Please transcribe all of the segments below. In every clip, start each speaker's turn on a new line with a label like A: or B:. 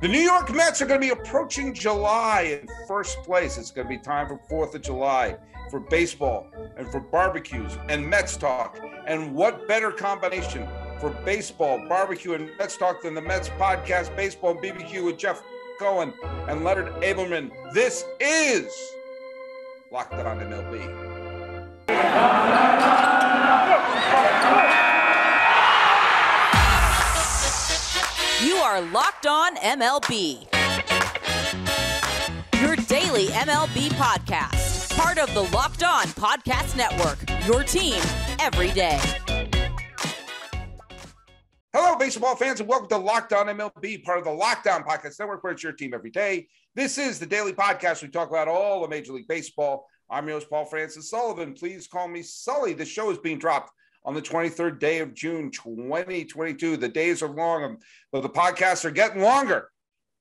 A: The New York Mets are going to be approaching July in first place. It's going to be time for 4th of July, for baseball and for barbecues and Mets talk. And what better combination for baseball, barbecue, and Mets talk than the Mets podcast, Baseball and BBQ with Jeff Cohen and Leonard Aberman. This is LOCKEDON MLB.
B: You are Locked On MLB, your daily MLB podcast, part of the Locked On Podcast Network, your team every day.
A: Hello, baseball fans, and welcome to Locked On MLB, part of the Locked On Podcast Network, where it's your team every day. This is the daily podcast. We talk about all of Major League Baseball. I'm your host, Paul Francis Sullivan. Please call me Sully. The show is being dropped on the 23rd day of June, 2022. The days are long, but the podcasts are getting longer,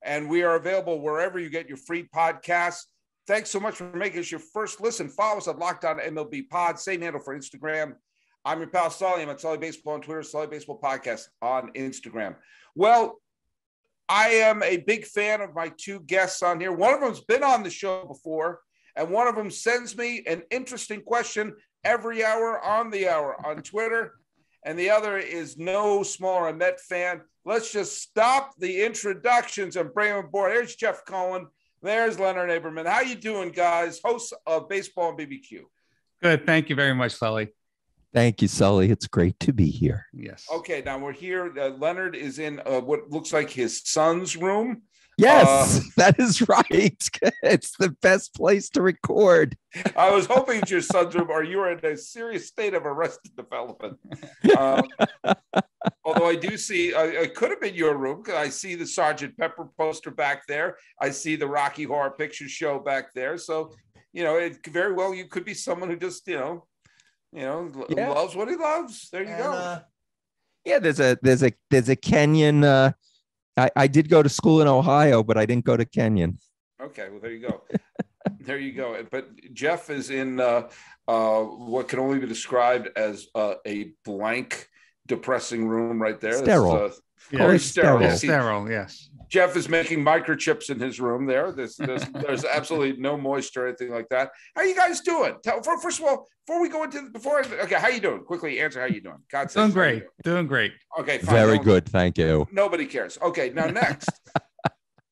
A: and we are available wherever you get your free podcasts. Thanks so much for making us your first listen. Follow us at Locked On MLB Pod, same handle for Instagram. I'm your pal Sully. I'm at Sully Baseball on Twitter, Sully Baseball Podcast on Instagram. Well, I am a big fan of my two guests on here. One of them's been on the show before, and one of them sends me an interesting question every hour on the hour on Twitter, and the other is no smaller a Met fan. Let's just stop the introductions and bring them aboard. Here's Jeff Cohen. There's Leonard Aberman. How you doing, guys? Hosts of Baseball and BBQ.
C: Good. Thank you very much, Sully.
D: Thank you, Sully. It's great to be here.
C: Yes.
A: Okay, now we're here. Leonard is in what looks like his son's room.
D: Yes, that is right. It's the best place to record.
A: I was hoping it's your son's room, or you were in a serious state of arrested development. Although I do see, it could have been your room, because I see the Sergeant Pepper poster back there. I see the Rocky Horror Picture Show back there. So, it very well, you could be someone who just, loves what he loves. There you go.
D: Yeah, there's a Kenyan. I did go to school in Ohio, but I didn't go to Kenyon.
A: Okay, well, there you go. There you go. But Jeff is in what can only be described as a blank, depressing room right there.
D: Sterile.
A: Very sterile.
C: Sterile, yes.
A: Jeff is making microchips in his room there. There's absolutely no moisture or anything like that. How you guys doing? First of all, before we go into how you doing? Quickly answer, how you doing? God
C: doing great. Doing great.
A: Okay, fine.
D: Very good. Thank you.
A: Nobody cares. Okay, now next.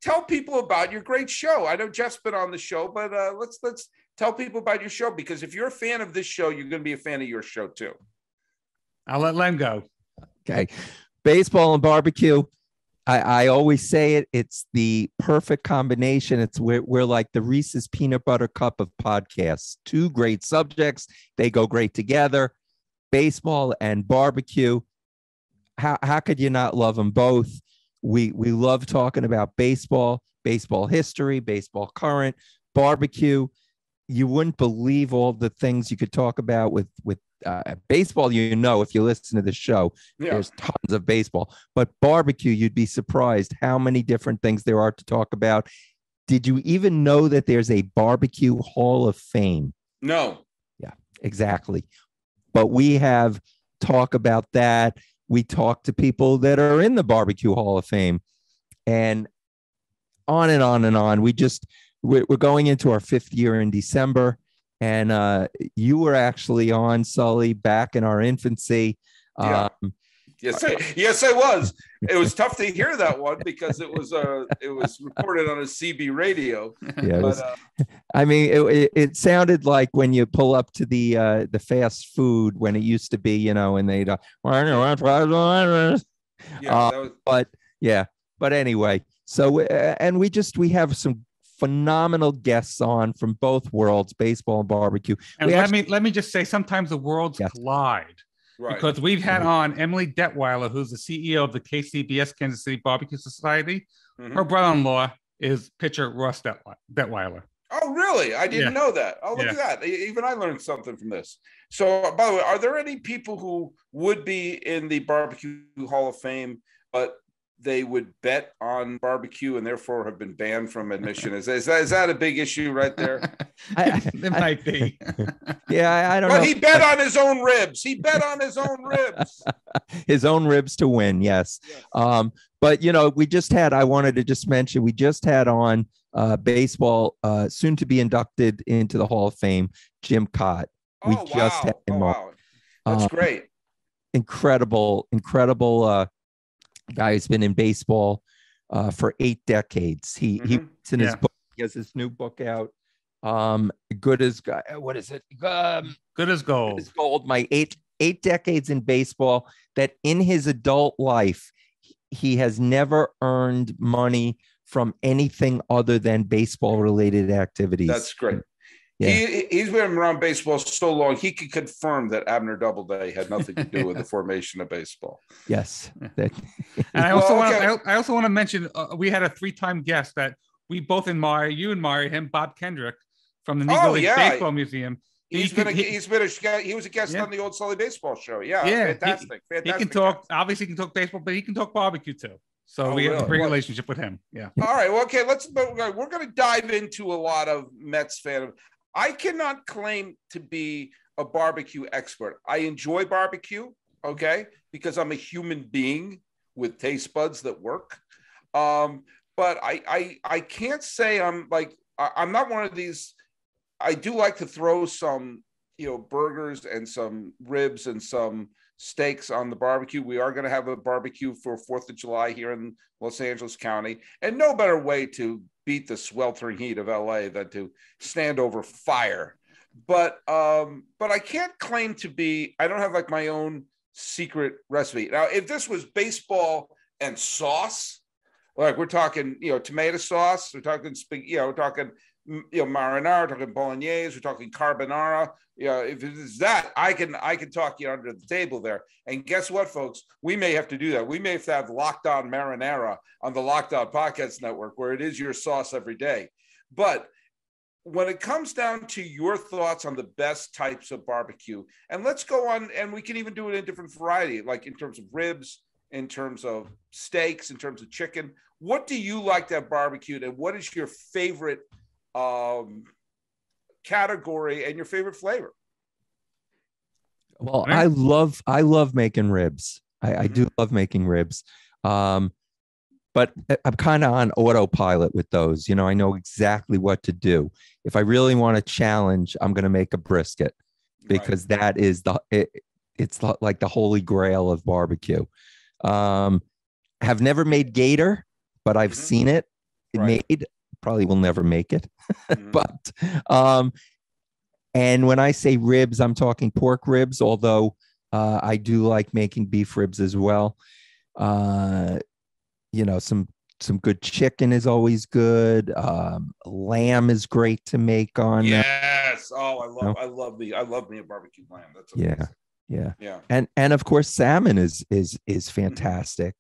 A: Tell people about your great show. I know Jeff's been on the show, but let's tell people about your show, because if you're a fan of this show, you're going to be a fan of your show too.
C: I'll let Len go.
D: Okay. Baseball and barbecue. I always say it. It's the perfect combination. We're like the Reese's peanut butter cup of podcasts. Two great subjects. They go great together. Baseball and barbecue. How could you not love them both? We love talking about baseball history, baseball current, barbecue. You wouldn't believe all the things you could talk about with baseball. If you listen to the show, There's tons of baseball, but barbecue, you'd be surprised how many different things there are to talk about. Did you even know that there's a barbecue Hall of Fame?
A: No.
D: Yeah, exactly. But we have talk about that. We talk to people that are in the barbecue Hall of Fame, and on and on and on. We're going into our 5th year in December. And you were actually on, Sully, back in our infancy.
A: Yes, I was. It was tough to hear that one, because it was recorded on a CB radio.
D: Yeah, it sounded like when you pull up to the fast food when it used to be, and they'd but anyway. So and we have some phenomenal guests on from both worlds, baseball and barbecue.
C: And let me just say, sometimes the worlds collide, right? Because we've had on Emily Detweiler, who's the CEO of the KCBS Kansas City Barbecue Society. Mm-hmm. Her brother-in-law is pitcher Ross Detweiler.
A: Oh, really? I didn't know that. Oh, look at that. Even I learned something from this. So, by the way, are there any people who would be in the Barbecue Hall of Fame, but they would bet on barbecue and therefore have been banned from admission. Is that a big issue right there?
C: It might be.
D: Yeah, I don't know.
A: But he bet on his own ribs. He bet on his own ribs.
D: His own ribs to win, yes. But, I wanted to just mention, we just had on baseball, soon to be inducted into the Hall of Fame, Jim Cott. We just had him on.
A: Wow. That's great.
D: Incredible guy who's been in baseball for 8 decades. He's in his book. He has this new book out. Good as what is it?
C: Good as gold.
D: Good as gold. My eight decades in baseball. That in his adult life, he has never earned money from anything other than baseball related activities.
A: That's great.
D: Yeah.
A: He's been around baseball so long, he can confirm that Abner Doubleday had nothing to do with the formation of baseball.
D: Yes.
C: And I also want to mention, we had a 3-time guest that we both admire. You admire him, Bob Kendrick from the Negro League Baseball Museum. He was a guest on the old Sully Baseball show. Yeah. Fantastic. He can talk, obviously he can talk baseball, but he can talk barbecue too. So we have a great relationship with him. Yeah.
A: All right. Well, okay. We're going to dive into a lot of Mets fan. I cannot claim to be a barbecue expert. I enjoy barbecue, okay, because I'm a human being with taste buds that work. But I can't say I'm not one of these. I do like to throw some, burgers and some ribs and some steaks on the barbecue. We are going to have a barbecue for 4th of July here in Los Angeles County, and no better way to beat the sweltering heat of LA than to stand over fire. But I can't claim to be, I don't have like my own secret recipe. Now, if this was baseball and sauce, like we're talking, tomato sauce, we're talking, we're talking, marinara, we're talking bolognese, we're talking carbonara. If it is that, I can talk you under the table there. And guess what, folks? We may have to do that. We may have to have Locked On Marinara on the Locked On Podcast Network, where it is your sauce every day. But when it comes down to your thoughts on the best types of barbecue, and let's go on, and we can even do it in different variety, like in terms of ribs, in terms of steaks, in terms of chicken. What do you like to have barbecued, and what is your favorite category and your favorite flavor?
D: Well, I love making ribs. I do love making ribs. But I'm kind of on autopilot with those. I know exactly what to do. If I really want a challenge, I'm going to make a brisket, because that is it's like the holy grail of barbecue. Have never made gator, but I've seen it made. Probably will never make it. But and when I say ribs, I'm talking pork ribs, although I do like making beef ribs as well. Some good chicken is always good. Lamb is great to make on.
A: Yes. I love me a barbecue lamb. That's amazing. Yeah.
D: And of course, salmon is fantastic.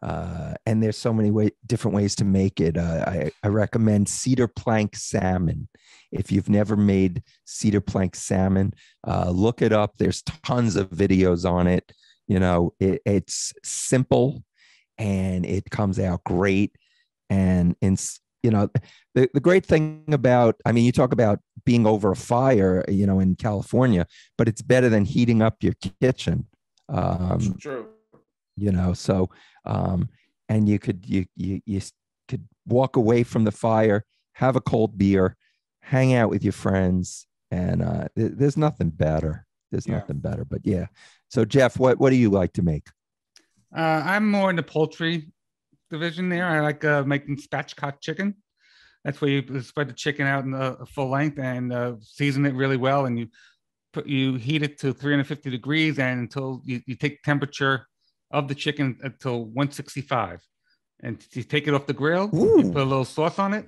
D: And there's so many different ways to make it. I recommend cedar plank salmon. If you've never made cedar plank salmon, look it up. There's tons of videos on it. It's simple and it comes out great. And the great thing about, you talk about being over a fire, in California, but it's better than heating up your kitchen.
A: That's true.
D: So and you could walk away from the fire, have a cold beer, hang out with your friends, and there's nothing better. Nothing better. But yeah. So Jeff, what do you like to make?
C: I'm more in the poultry division there. I like making spatchcock chicken. That's where you spread the chicken out in a full length and season it really well, and you heat it to 350 degrees and until you take temperature of the chicken until 165, and you take it off the grill. Ooh. You put a little sauce on it.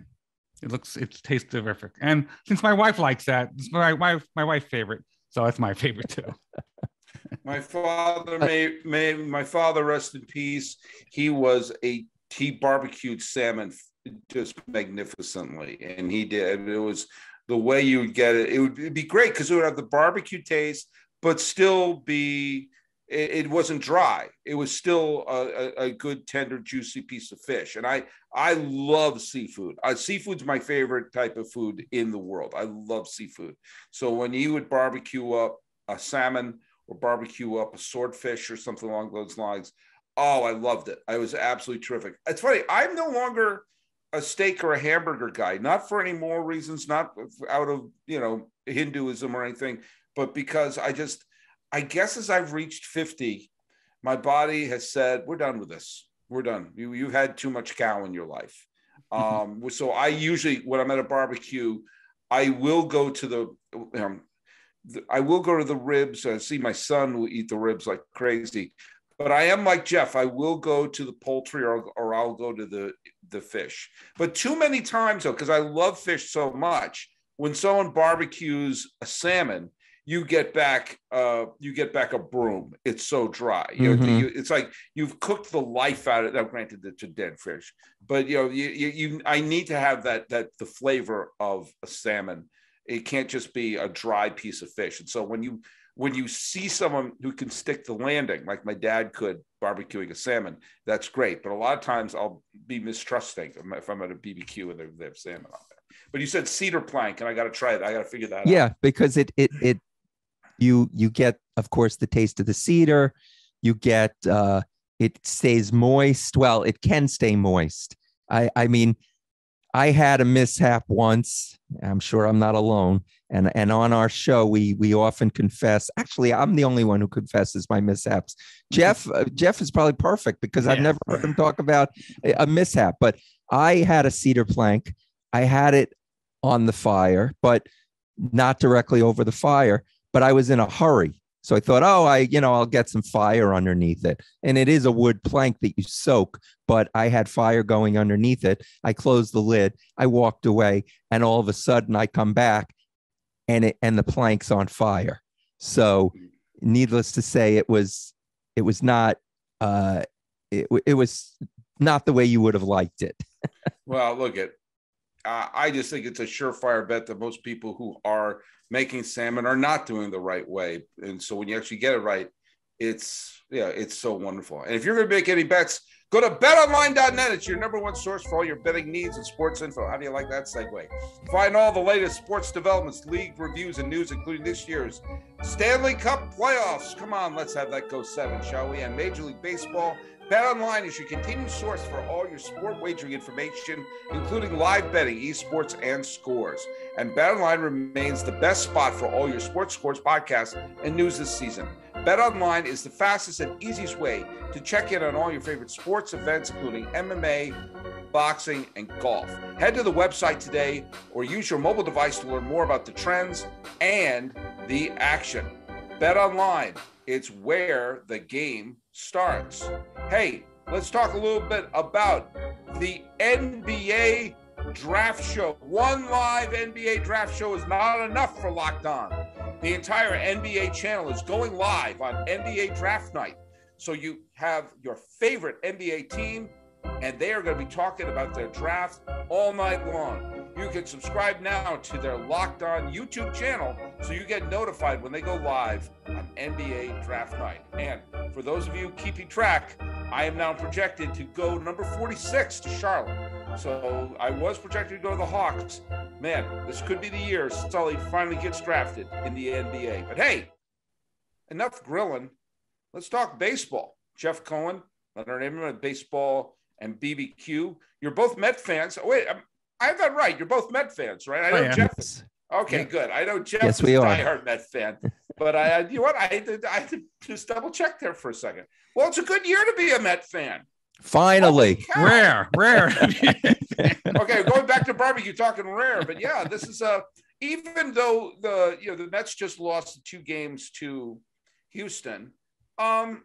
C: It tastes terrific. And since my wife likes that, it's my wife's favorite, so that's my favorite too.
A: My father my father rest in peace. He barbecued salmon just magnificently, and he did. It was the way you would get it. It'd be great because it would have the barbecue taste, but still be it wasn't dry. It was still a good, tender, juicy piece of fish. And I love seafood. Seafood's my favorite type of food in the world. I love seafood. So when you would barbecue up a salmon or barbecue up a swordfish or something along those lines, oh, I loved it. I was absolutely terrific. It's funny. I'm no longer a steak or a hamburger guy, not for any moral reasons, not out of, Hinduism or anything, but because I guess as I've reached 50, my body has said, we're done with this. We're done. You've had too much cow in your life. So I usually, when I'm at a barbecue, I will go to the ribs. I see my son will eat the ribs like crazy, but I am like Jeff. I will go to the poultry or I'll go to the fish. But too many times, though, because I love fish so much, when someone barbecues a salmon, you get back a broom. It's so dry. It's like you've cooked the life out of it. Now, granted, it's a dead fish, but I need to have the flavor of a salmon. It can't just be a dry piece of fish. And so when you see someone who can stick the landing, like my dad could barbecuing a salmon, that's great. But a lot of times I'll be mistrusting if I'm at a BBQ and they have salmon on there. But you said cedar plank, and I got to try it. I got to figure that out.
D: Yeah, because you get, of course, the taste of the cedar. You get it stays moist. Well, it can stay moist. I mean, I had a mishap once. I'm sure I'm not alone. And on our show, we often confess. Actually, I'm the only one who confesses my mishaps. Jeff is probably perfect because I've never heard him talk about a mishap. But I had a cedar plank. I had it on the fire, but not directly over the fire. But I was in a hurry. So I thought, I'll get some fire underneath it. And it is a wood plank that you soak, but I had fire going underneath it. I closed the lid. I walked away, and all of a sudden I come back and the plank's on fire. So needless to say, it was not it was not the way you would have liked it.
A: Well, look I just think it's a surefire bet that most people who are making salmon are not doing the right way. And so when you actually get it right, it's so wonderful. And if you're going to make any bets, go to betonline.net. It's your number one source for all your betting needs and sports info. How do you like that segue? Find all the latest sports developments, league reviews, and news, including this year's Stanley Cup playoffs. Come on, let's have that go 7, shall we? And Major League Baseball. BetOnline is your continued source for all your sport wagering information, including live betting, esports, and scores. And BetOnline remains the best spot for all your sports scores, podcasts, and news this season. BetOnline is the fastest and easiest way to check in on all your favorite sports events, including MMA, boxing, and golf. Head to the website today or use your mobile device to learn more about the trends and the action. BetOnline, it's where the game starts. Hey, let's talk a little bit about the NBA draft show. One live NBA draft show is not enough for Locked On. The entire NBA channel is going live on NBA draft night. So you have your favorite NBA team, and they are going to be talking about their draft all night long. You can subscribe now to their Locked On YouTube channel so you get notified when they go live on NBA draft night. And for those of you keeping track, I am now projected to go number 46 to Charlotte. So I was projected to go to the Hawks. Man, this could be the year Sully finally gets drafted in the NBA. But hey, enough grilling. Let's talk baseball. Jeff Cohen, Leonard Aberman, Baseball and BBQ. You're both Met fans. Oh, wait, I have that right. You're both Met fans, right? I know Jeff. Okay, good. I know Jeff is a diehard Met fan. But I had to just double check there for a second. Well, it's a good year to be a Met fan.
D: Finally.
C: Rare.
A: Okay, going back to barbecue, talking rare. But yeah, this is even though the Mets just lost 2 games to Houston. Houston's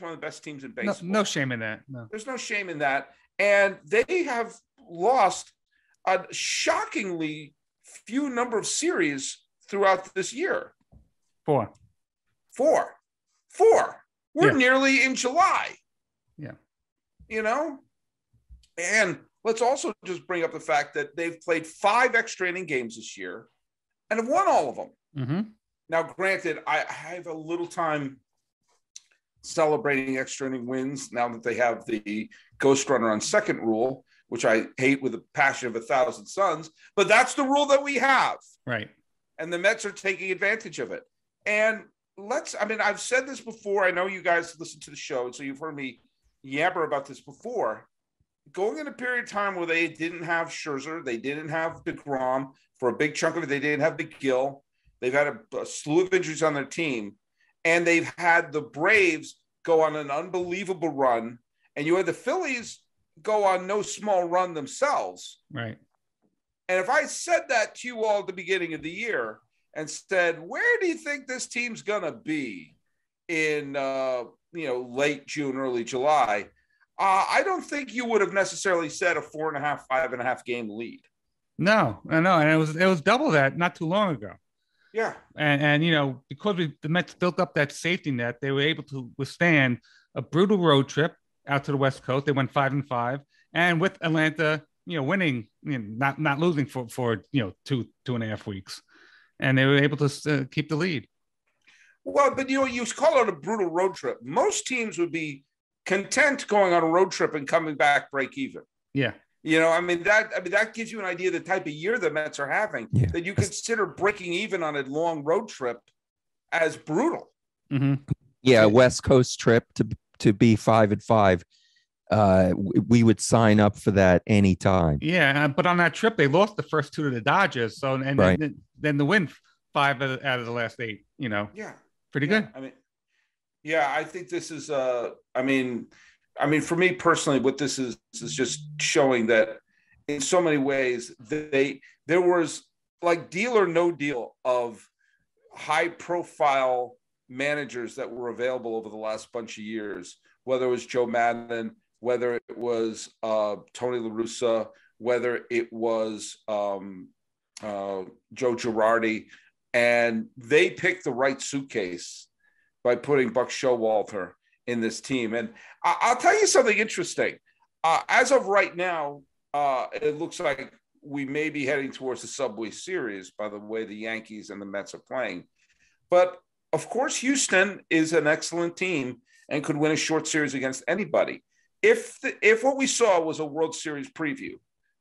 A: one of the best teams in baseball.
C: No shame in that. No.
A: There's no shame in that. And they have lost a shockingly few number of series throughout this year.
C: 4.
A: We're nearly in July.
C: Yeah.
A: And let's also just bring up the fact that they've played 5 extra inning games this year and have won all of them.
C: Mm-hmm.
A: Now, granted, I have a little time celebrating extra inning wins now that they have the ghost runner on second rule, which I hate with the passion of 1,000 suns, but that's the rule that we have.
C: Right.
A: And the Mets are taking advantage of it. And I've said this before. I know you guys listen to the show, so you've heard me yabber about this before. Going in a period of time where they didn't have Scherzer, they didn't have DeGrom, for a big chunk of it, they didn't have McGill. They've had a slew of injuries on their team, and they've had the Braves go on an unbelievable run, and you had the Phillies go on no small run themselves.
C: Right.
A: And if I said that to you all at the beginning of the year and said, where do you think this team's going to be in, late June, early July, I don't think you would have necessarily said a 4.5, 5.5 game lead.
C: No. And it was double that not too long ago.
A: Yeah.
C: And because the Mets built up that safety net, they were able to withstand a brutal road trip out to the West Coast. They went 5-5, and with Atlanta, winning, not losing for 2.5 weeks, and they were able to keep the lead.
A: Well, but you call it a brutal road trip. Most teams would be content going on a road trip and coming back break even.
C: Yeah.
A: That gives you an idea of the type of year the Mets are having, that you consider breaking even on a long road trip as brutal.
D: Mm-hmm. Yeah, West Coast trip to be 5-5. We would sign up for that anytime.
C: Yeah, but on that trip, they lost the first 2 to the Dodgers. So, and right. then the win 5 out of the last 8, pretty good.
A: I think this is, for me personally, what this is just showing that in so many ways, there was like deal or no deal of high profile managers that were available over the last bunch of years, whether it was Joe Madden, whether it was Tony La Russa, whether it was Joe Girardi, and they picked the right suitcase by putting Buck Showalter in this team. And I'll tell you something interesting. As of right now, it looks like we may be heading towards the Subway Series by the way the Yankees and the Mets are playing. But of course, Houston is an excellent team and could win a short series against anybody. If what we saw was a World Series preview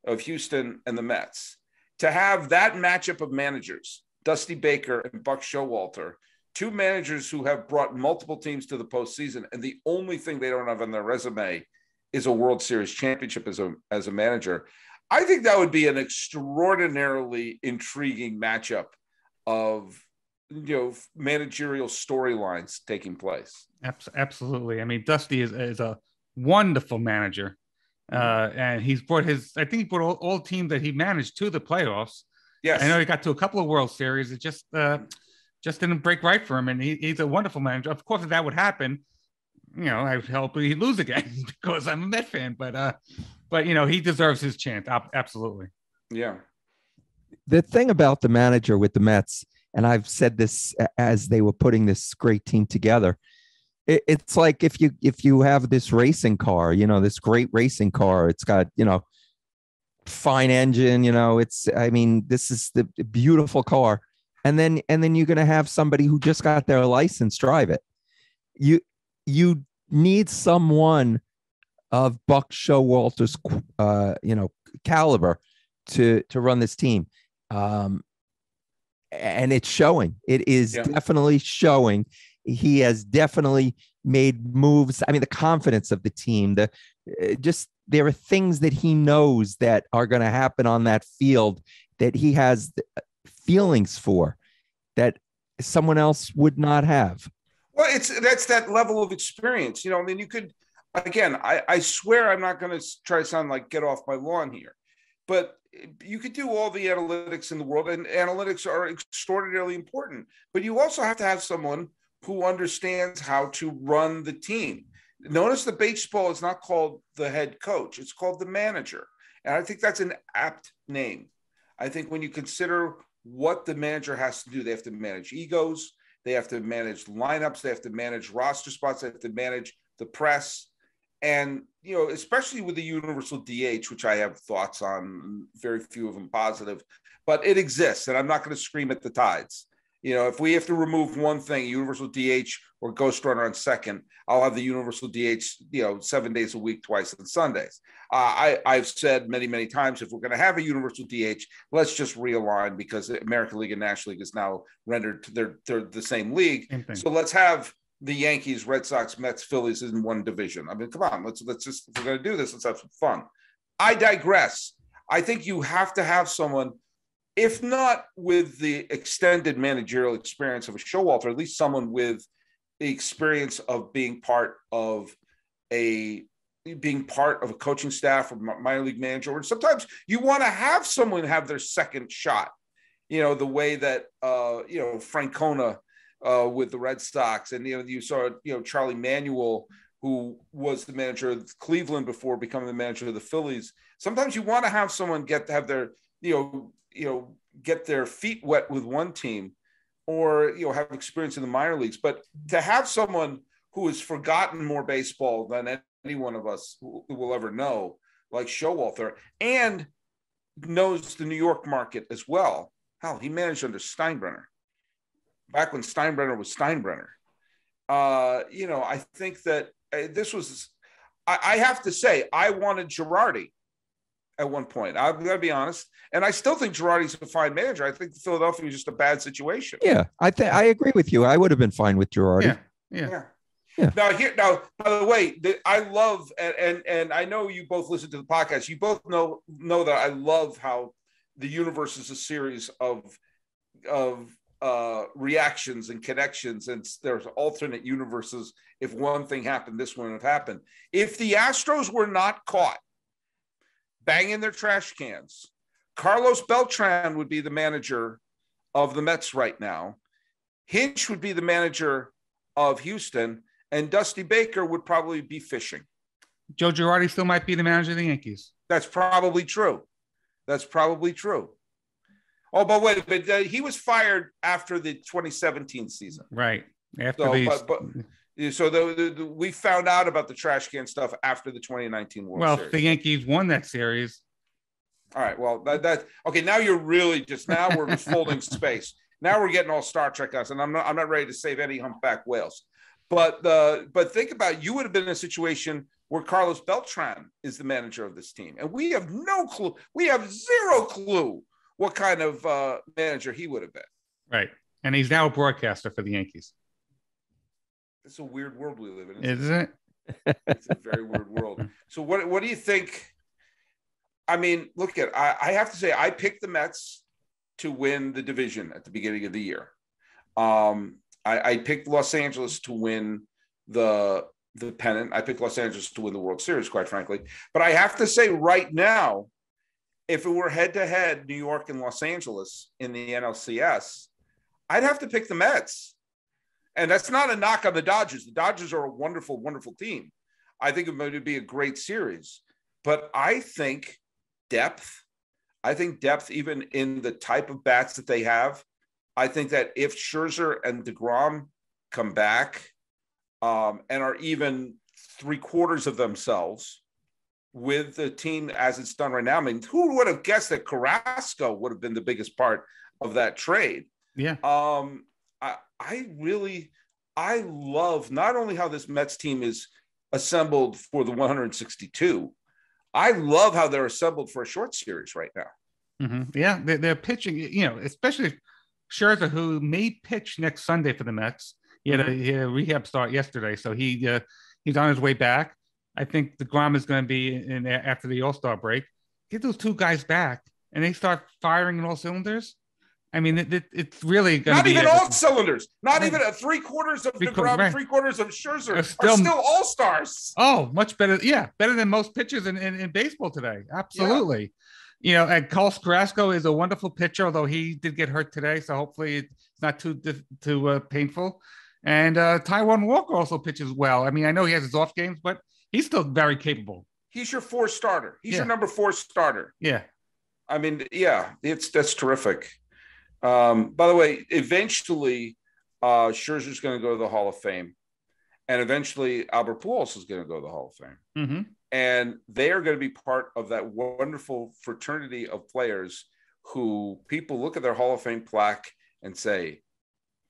A: of Houston and the Mets, to have that matchup of managers, Dusty Baker and Buck Showalter, 2 managers who have brought multiple teams to the postseason, and the only thing they don't have on their resume is a World Series championship as a manager, I think that would be an extraordinarily intriguing matchup of managerial storylines taking place.
C: Absolutely. I mean, Dusty is a wonderful manager, and he brought all teams that he managed to the playoffs.
A: Yes,
C: I know he got to a couple of World Series. It just didn't break right for him, and he's a wonderful manager. Of course, if that would happen, I would hope he'd lose again because I'm a Met fan. But he deserves his chance. Absolutely.
A: Yeah.
D: The thing about the manager with the Mets, and I've said this as they were putting this great team together, it's like if you have this racing car, this great racing car, it's got fine engine, this is the beautiful car. And then you're going to have somebody who just got their license drive it. You need someone of Buck Showalter's, caliber to run this team. And it's showing. It is definitely showing. He has definitely made moves. I mean, the confidence of the team, there are things that he knows that are going to happen on that field that he has feelings for that someone else would not have.
A: Well, that's that level of experience. You could, again, I swear I'm not going to try to sound like get off my lawn here, but you could do all the analytics in the world, and analytics are extraordinarily important, but you also have to have someone who understands how to run the team. Notice the baseball is not called the head coach. It's called the manager. And I think that's an apt name. I think when you consider what the manager has to do, they have to manage egos. They have to manage lineups. They have to manage roster spots. They have to manage the press. And, especially with the universal DH, which I have thoughts on, very few of them positive, but it exists. And I'm not going to scream at the tides. If we have to remove one thing, universal DH or ghost runner on second, I'll have the universal DH, 7 days a week, twice on Sundays. I've said many, many times, if we're going to have a universal DH, let's just realign, because the American League and National League is now rendered to they're the same league. So let's have the Yankees, Red Sox, Mets, Phillies in one division. I mean, come on, let's just, if we're going to do this, let's have some fun. I digress. I think you have to have someone, if not with the extended managerial experience of a Showalter, at least someone with the experience of being part of a coaching staff or minor league manager. Or sometimes you want to have someone have their second shot, the way that, Francona with the Red Sox. And, you saw, Charlie Manuel, who was the manager of Cleveland before becoming the manager of the Phillies. Sometimes you want to have someone get their feet wet with one team, or, have experience in the minor leagues. But to have someone who has forgotten more baseball than any one of us will ever know, like Showalter, and knows the New York market as well. Hell, he managed under Steinbrenner, back when Steinbrenner was Steinbrenner. I think that this was, I have to say, I wanted Girardi at one point. I've got to be honest. And I still think Girardi's a fine manager. I think Philadelphia was just a bad situation.
D: Yeah, I agree with you. I would have been fine with Girardi.
A: Yeah. Now, by the way, I love, and I know you both listen to the podcast. You both know that I love how the universe is a series of reactions and connections, and there's alternate universes. If one thing happened, this one would happen. If the Astros were not caught banging their trash cans, Carlos Beltran would be the manager of the Mets right now. Hinch would be the manager of Houston, and Dusty Baker would probably be fishing.
C: Joe Girardi still might be the manager of the Yankees.
A: That's probably true. Oh, but wait, he was fired after the 2017 season.
C: Right.
A: We found out about the trash can stuff after the 2019 World Series.
C: Well, the Yankees won that series.
A: All right. Well, okay. Now you're really now we're just folding space. Now we're getting all Star Trek us, and I'm not ready to save any humpback whales. But think about it. You would have been in a situation where Carlos Beltran is the manager of this team, and we have no clue. We have zero clue what kind of manager he would have been.
C: Right. And he's now a broadcaster for the Yankees.
A: It's a weird world we live in.
C: Isn't it?
A: It's a very weird world. So what do you think? I mean, look at, I have to say, I picked the Mets to win the division at the beginning of the year. I picked Los Angeles to win the pennant. I picked Los Angeles to win the World Series, quite frankly. But I have to say right now, if it were head-to-head New York and Los Angeles in the NLCS, I'd have to pick the Mets. And that's not a knock on the Dodgers. The Dodgers are a wonderful, wonderful team. I think it would be a great series. But I think depth, even in the type of bats that they have, I think that if Scherzer and DeGrom come back and are even three-quarters of themselves with the team as it's done right now, I mean, who would have guessed that Carrasco would have been the biggest part of that trade?
C: Yeah.
A: I love not only how this Mets team is assembled for the 162, I love how they're assembled for a short series right now.
C: Mm-hmm. Yeah, they're pitching, especially Scherzer, who may pitch next Sunday for the Mets. He had a rehab start yesterday, so he's on his way back. I think DeGrom is going to be in after the All-Star break. Get those two guys back, and they start firing in all cylinders. I mean, it's really going to be... Not even
A: all cylinders. Not even three-quarters of DeGrom, three-quarters of Scherzer are still all-stars.
C: Oh, much better. Yeah, better than most pitchers in baseball today. Absolutely. Yeah. And Carlos Carrasco is a wonderful pitcher, although he did get hurt today, so hopefully it's not too painful. And Taijuan Walker also pitches well. I mean, I know he has his off games, but he's still very capable.
A: He's your fourth starter. He's your number 4 starter.
C: Yeah.
A: I mean, that's terrific. By the way, eventually Scherzer's going to go to the Hall of Fame, and eventually Albert Pujols is going to go to the Hall of Fame.
C: Mm-hmm.
A: And they are going to be part of that wonderful fraternity of players who people look at their Hall of Fame plaque and say,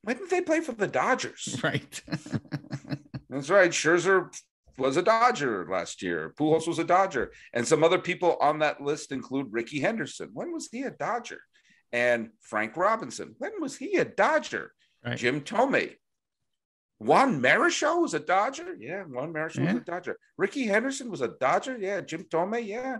A: When did they play for the Dodgers?
C: Right.
A: That's right. Scherzer was a Dodger last year. Pujols was a Dodger. And some other people on that list include Ricky Henderson. When was he a Dodger? And Frank Robinson. When was he a Dodger? Right. Jim Thome. Juan Marichal was a Dodger. Yeah, Juan Marichal was a Dodger. Ricky Henderson was a Dodger. Yeah, Jim Thome. Yeah.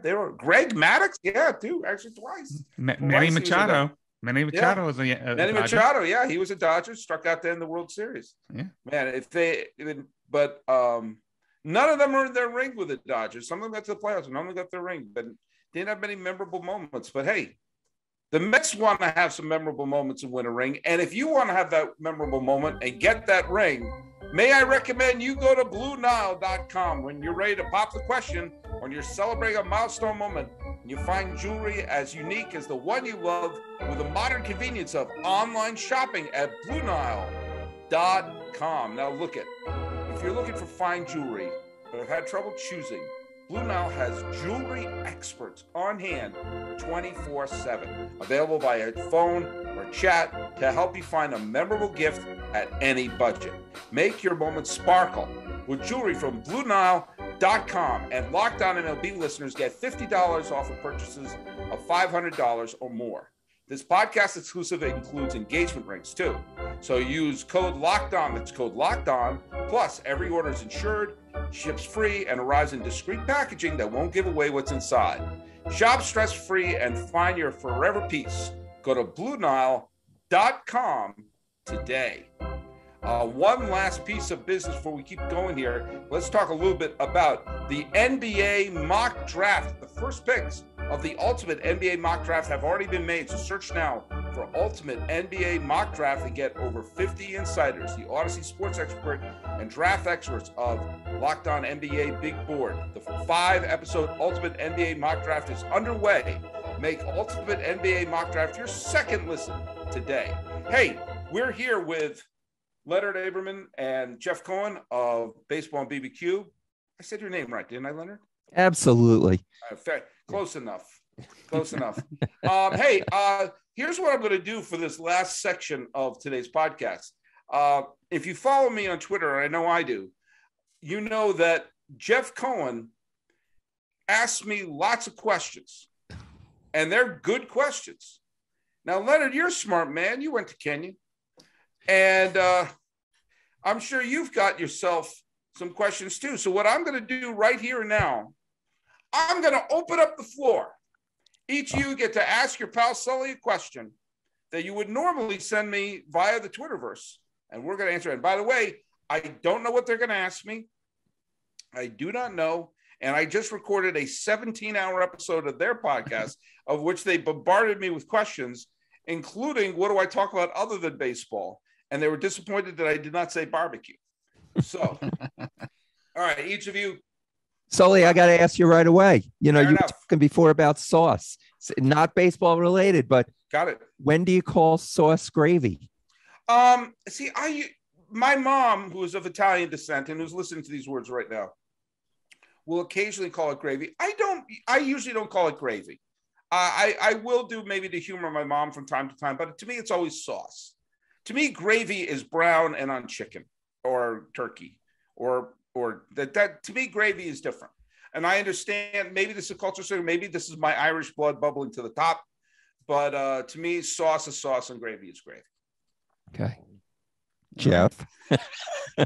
A: They were Greg Maddux. Yeah, too. Actually, twice.
C: Manny Machado. Manny Machado was a
A: Manny Machado. Yeah, he was a Dodger. Struck out there in the World Series.
C: Yeah,
A: man. But none of them are in their ring with the Dodgers. Some of them got to the playoffs, and none of them got their ring, but didn't have many memorable moments. But hey, the Mets want to have some memorable moments and win a ring. And if you want to have that memorable moment and get that ring, may I recommend you go to BlueNile.com when you're ready to pop the question, when you're celebrating a milestone moment, and you find jewelry as unique as the one you love with the modern convenience of online shopping at BlueNile.com. Now look it. If you're looking for fine jewelry but have had trouble choosing, Blue Nile has jewelry experts on hand 24/7, available via phone or chat to help you find a memorable gift at any budget. Make your moment sparkle with jewelry from BlueNile.com, and Locked On MLB listeners get $50 off of purchases of $500 or more. This podcast exclusive includes engagement rings too. So use code LOCKEDON, that's code LOCKEDON, plus every order is insured, ships free, and arrives in discreet packaging that won't give away what's inside. Shop stress-free and find your forever piece. Go to BlueNile.com today. One last piece of business before we keep going here. Let's talk a little bit about the NBA mock draft. The first picks of the Ultimate NBA mock draft have already been made, so search now for Ultimate NBA mock draft and get over 50 insiders, the Odyssey sports expert and draft experts of Locked On NBA Big Board. The 5-episode Ultimate NBA mock draft is underway. Make Ultimate NBA mock draft your second listen today. Hey, we're here with Leonard Aberman and Jeff Cohen of Baseball and BBQ. I said your name right, didn't I, Leonard?
D: Absolutely.
A: Close enough. Close enough. Hey, here's what I'm going to do for this last section of today's podcast. If you follow me on Twitter, and I know I do, you know that Jeff Cohen asked me lots of questions, and they're good questions. Now, Leonard, you're a smart man. You went to Kenya. And I'm sure you've got yourself some questions too. So what I'm going to do right here and now, I'm going to open up the floor. Each of you get to ask your pal Sully a question that you would normally send me via the Twitterverse. And we're going to answer it. And by the way, I don't know what they're going to ask me. I do not know. And I just recorded a 17-hour episode of their podcast of which they bombarded me with questions, including what do I talk about other than baseball? And they were disappointed that I did not say barbecue. So, all right, each of you.
D: Sully, I got to ask you right away. You know, you were talking before about sauce. It's not baseball related, but
A: got it.
D: When do you call sauce gravy?
A: See, my mom, who is of Italian descent and who's listening to these words right now, will occasionally call it gravy. I usually don't call it gravy. I will do maybe to humor my mom from time to time, but to me, it's always sauce. To me, gravy is brown and on chicken or turkey, or that to me, gravy is different. And I understand maybe this is a culture thing, maybe this is my Irish blood bubbling to the top, but to me, sauce is sauce and gravy is gravy.
D: Okay, Jeff.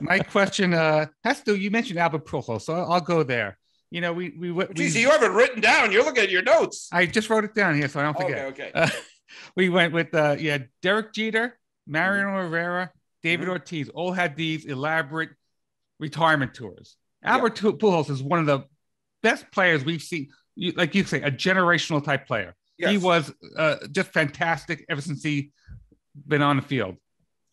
C: My question has to. You mentioned Albert Pujols, so I'll go there. You know, we
A: Geez, you haven't written down. You're looking at your notes.
C: I just wrote it down here, so I don't forget.
A: Okay.
C: We went with Derek Jeter, Mariano Rivera, David Ortiz. All had these elaborate retirement tours. Albert Pujols is one of the best players we've seen. Like you say, a generational type player. Yes. He was just fantastic ever since he been on the field.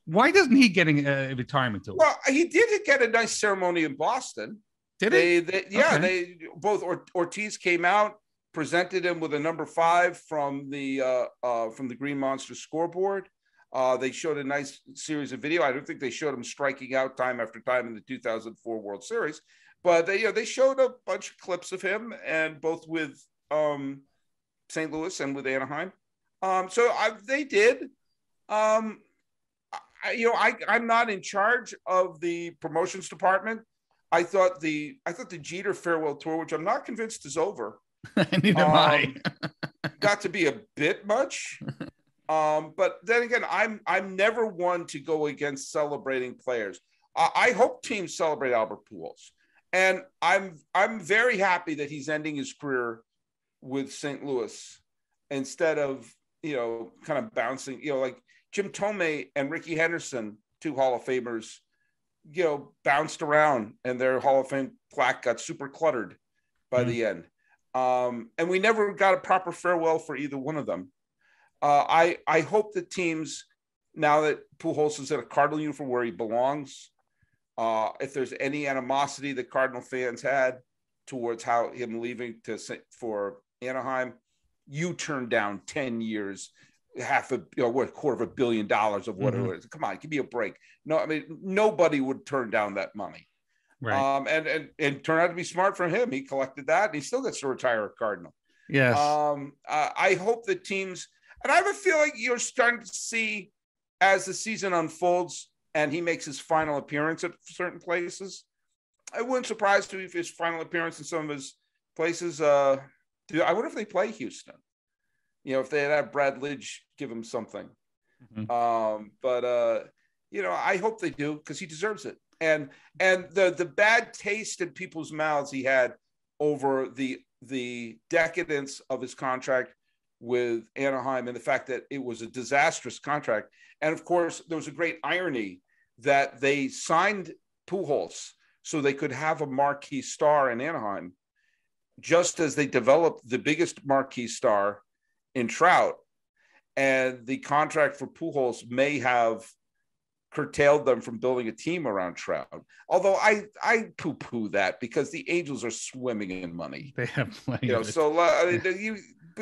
C: Why doesn't he getting a retirement tour?
A: Well, he did get a nice ceremony in Boston.
C: Did he?
A: They both Ortiz came out, presented him with a number 5 from the Green Monster scoreboard. They showed a nice series of video. I don't think they showed him striking out time after time in the 2004 World Series, but they showed a bunch of clips of him, and both with St. Louis and with Anaheim. So they did. I'm not in charge of the promotions department. I thought the Jeter farewell tour, which I'm not convinced is over.
C: Neither am I.
A: Got to be a bit much. But then again, I'm never one to go against celebrating players. I hope teams celebrate Albert Pujols, and I'm very happy that he's ending his career with St. Louis instead of kind of bouncing. Like Jim Thome and Rickey Henderson, two Hall of Famers, bounced around, and their Hall of Fame plaque got super cluttered by the end. And we never got a proper farewell for either one of them. I hope that teams, now that Pujols is in a Cardinal uniform where he belongs, if there's any animosity that Cardinal fans had towards how him leaving for Anaheim, you turned down 10 years, $500 million of whatever it is. Come on, give me a break. No, I mean, nobody would turn down that money.
C: Right.
A: And turned out to be smart for him. He collected that, and he still gets to retire a Cardinal.
C: Yes.
A: I hope that teams, and I have a feeling you're starting to see as the season unfolds and he makes his final appearance at certain places. It wouldn't surprise me if his final appearance in some of his places. I wonder if they play Houston. If they had Brad Lidge give him something. But I hope they do, because he deserves it. And the bad taste in people's mouths he had over the decadence of his contract with Anaheim and the fact that it was a disastrous contract. And of course, there was a great irony that they signed Pujols so they could have a marquee star in Anaheim, just as they developed the biggest marquee star in Trout. And the contract for Pujols may have curtailed them from building a team around Trout. Although I poo-poo that, because the Angels are swimming in money.
C: They have plenty.
A: So you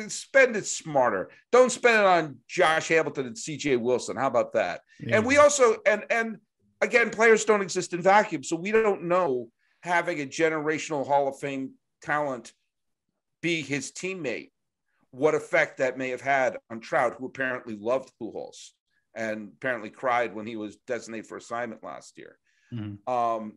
A: spend it smarter. Don't spend it on Josh Hamilton and CJ Wilson. How about that? Yeah. And we also, and again, players don't exist in vacuum. So we don't know, having a generational Hall of Fame talent be his teammate, what effect that may have had on Trout, who apparently loved Pujols and apparently cried when he was designated for assignment last year.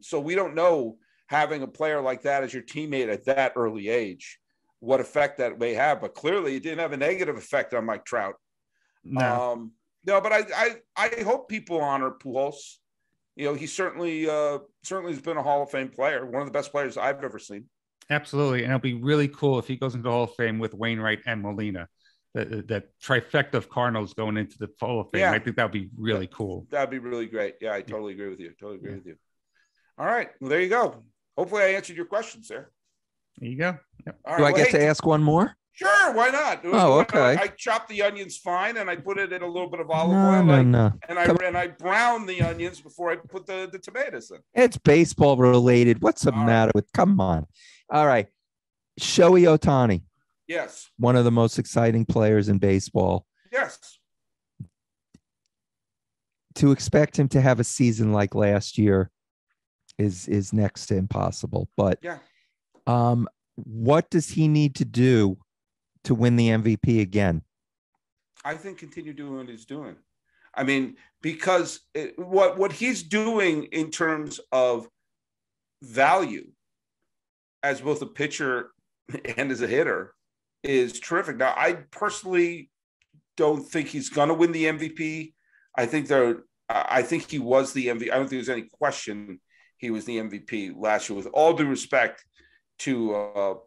A: So we don't know, having a player like that as your teammate at that early age, what effect that may have. But clearly it didn't have a negative effect on Mike Trout.
C: No,
A: but I hope people honor Pujols. He certainly has been a Hall of Fame player, one of the best players I've ever seen.
C: Absolutely. And it'll be really cool if he goes into the Hall of Fame with Wainwright and Molina. That trifecta of Cardinals going into the Hall of Fame. Yeah. I think that'd be really cool.
A: That'd be really great. Yeah, I totally agree with you. All right. Well, there you go. Hopefully I answered your questions there.
C: There you go.
D: Yep. Right, do I get to ask one more?
A: Sure, why not?
D: Oh, okay.
A: I chopped the onions fine, and I put it in a little bit of olive oil.
D: No.
A: And I browned the onions before I put the tomatoes in.
D: It's baseball related. What's the matter with? Come on. All right. Shohei Ohtani.
A: Yes.
D: One of the most exciting players in baseball.
A: Yes.
D: To expect him to have a season like last year is next to impossible. But
A: yeah.
D: What does he need to do to win the MVP again?
A: I think continue doing what he's doing. I mean, because what he's doing in terms of value as both a pitcher and as a hitter is terrific. Now, I personally don't think he's going to win the MVP. I think he was the MVP. I don't think there's any question he was the MVP last year, with all due respect to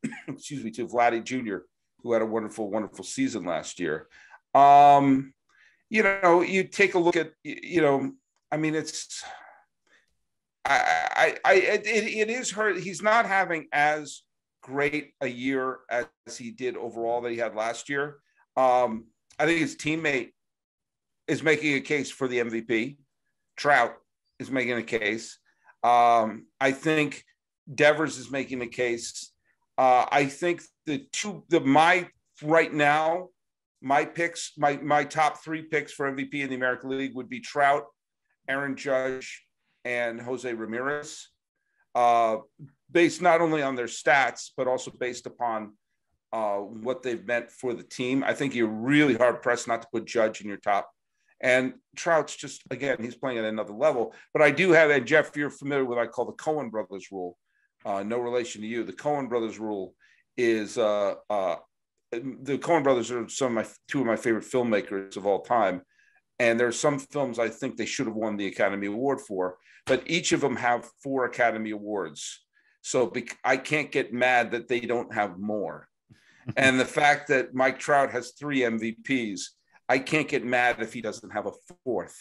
A: to Vladdy Jr., who had a wonderful, wonderful season last year. You take a look at, I mean, it's, it is hurt. He's not having as great a year as he did overall that he had last year. I think his teammate is making a case for the MVP. Trout is making a case. I think Devers is making a case. I think right now, my picks, my top three picks for MVP in the American League would be Trout, Aaron Judge, and Jose Ramirez, based not only on their stats, but also based upon what they've meant for the team. I think you're really hard pressed not to put Judge in your top And Trout's just, again, he's playing at another level. But I do have, and Jeff, you're familiar with what I call the Cohen brothers rule. No relation to you. The Cohen brothers rule is the Cohen brothers are two of my favorite filmmakers of all time. And there's some films I think they should have won the Academy Award for, but each of them have 4 Academy Awards. So I can't get mad that they don't have more. And the fact that Mike Trout has 3 MVPs, I can't get mad if he doesn't have a 4th.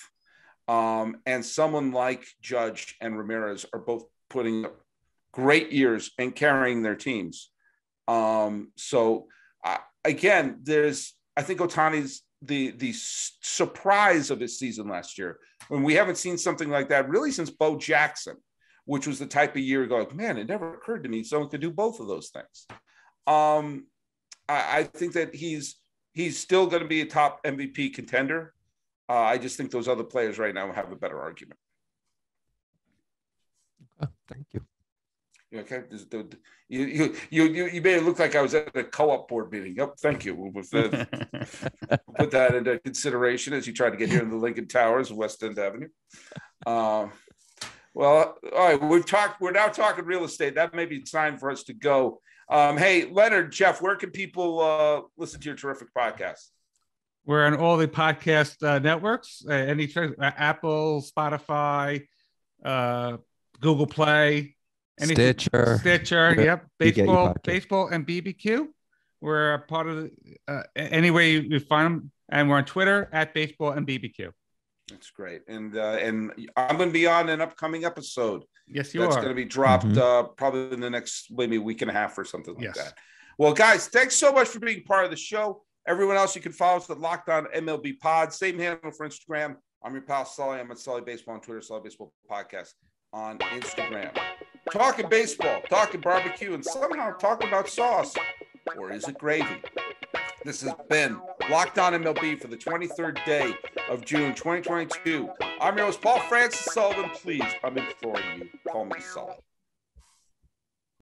A: And someone like Judge and Ramirez are both putting up great years and carrying their teams. So again, I think Ohtani's the surprise of his season last year, when we haven't seen something like that really since Bo Jackson, which was the type of year ago, like, man, it never occurred to me someone could do both of those things. I think that he's still going to be a top MVP contender. I just think those other players right now have a better argument.
D: Thank you.
A: Okay, you made it look like I was at a co-op board meeting. Yep, thank you. We'll put that into consideration as you try to get here in the Lincoln Towers, West End Avenue. Well, all right, we're now talking real estate. That may be time for us to go. Hey, Leonard, Jeff, where can people listen to your terrific podcast?
C: We're on all the podcast networks, Apple, Spotify, Google Play.
D: Stitcher,
C: yep. Baseball and BBQ. We're a part of any way you find them, and we're on Twitter at Baseball and BBQ.
A: That's great, and I'm going to be on an upcoming episode.
C: Yes, you are.
A: That's going to be dropped probably in the next maybe week and a half or something like that. Well, guys, thanks so much for being part of the show. Everyone else, you can follow us at Locked On MLB Pod. Same handle for Instagram. I'm your pal Sully. I'm at Sully Baseball on Twitter. Sully Baseball Podcast on Instagram. Talking baseball, talking barbecue, and somehow talking about sauce. Or is it gravy? This has been Locked On MLB for the 23rd day of June 2022. I'm your host, Paul Francis Sullivan. Please, I'm imploring you, call me Sully.